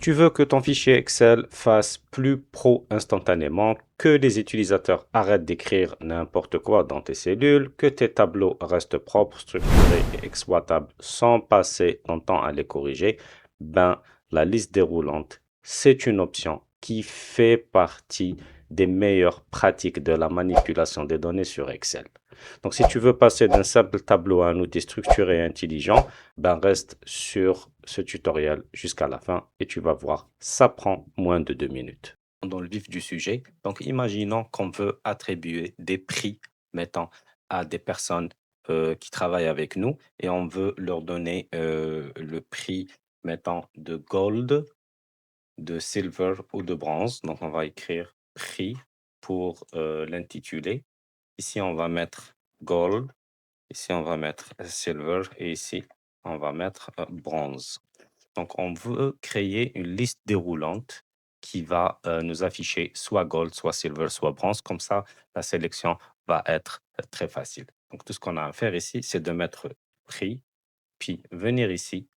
Tu veux que ton fichier Excel fasse plus pro instantanément, que les utilisateurs arrêtent d'écrire n'importe quoi dans tes cellules, que tes tableaux restent propres, structurés et exploitables sans passer ton temps à les corriger, ben, la liste déroulante, c'est une option qui fait partie des meilleures pratiques de la manipulation des données sur Excel. Donc, si tu veux passer d'un simple tableau à un outil structuré et intelligent, ben reste sur ce tutoriel jusqu'à la fin et tu vas voir, ça prend moins de 2 minutes. Dans le vif du sujet, donc imaginons qu'on veut attribuer des prix, mettons, à des personnes qui travaillent avec nous et on veut leur donner le prix, mettons, de gold, de silver ou de bronze. Donc, on va écrire prix pour l'intitulé. Ici, on va mettre gold. Ici, on va mettre silver et ici, on va mettre bronze. Donc, on veut créer une liste déroulante qui va nous afficher soit gold, soit silver, soit bronze. Comme ça, la sélection va être très facile. Donc, tout ce qu'on a à faire ici, c'est de mettre prix, puis venir ici,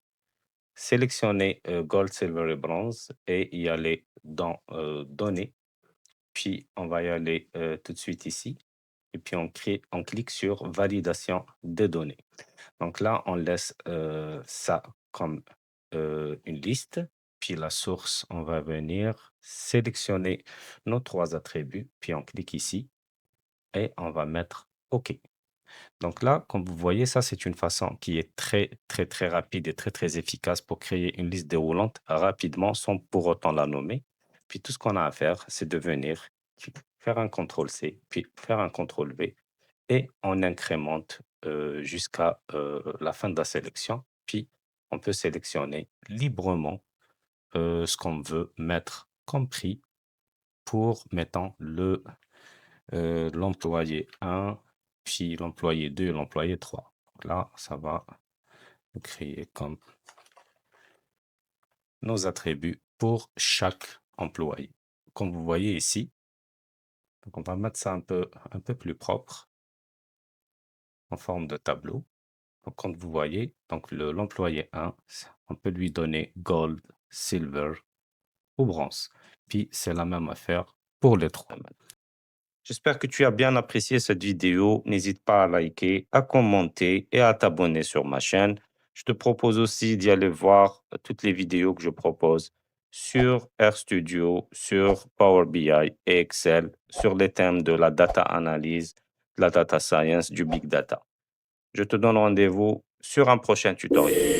sélectionner gold, silver et bronze et y aller dans données. Puis, on va y aller tout de suite ici. Et puis, on clique sur validation des données. Donc là, on laisse ça comme une liste. Puis la source, on va venir sélectionner nos trois attributs. Puis on clique ici et on va mettre OK. Donc là, comme vous voyez, ça, c'est une façon qui est très, très, très rapide et très, très efficace pour créer une liste déroulante rapidement sans pour autant la nommer. Puis tout ce qu'on a à faire, c'est de venir faire un CTRL-C, puis faire un CTRL-V et on incrémente jusqu'à la fin de la sélection. Puis, on peut sélectionner librement ce qu'on veut mettre comme prix pour, mettons, l'employé 1, puis l'employé 2 et l'employé 3. Donc là, ça va nous créer comme nos attributs pour chaque employé. Comme vous voyez ici, donc on va mettre ça un peu plus propre en forme de tableau. Donc, comme vous voyez, donc l'employé 1, on peut lui donner gold, silver ou bronze. Puis, c'est la même affaire pour les trois. J'espère que tu as bien apprécié cette vidéo. N'hésite pas à liker, à commenter et à t'abonner sur ma chaîne. Je te propose aussi d'y aller voir toutes les vidéos que je propose sur RStudio, sur Power BI et Excel, sur les thèmes de la data analyse, de la data science, du big data. Je te donne rendez-vous sur un prochain tutoriel.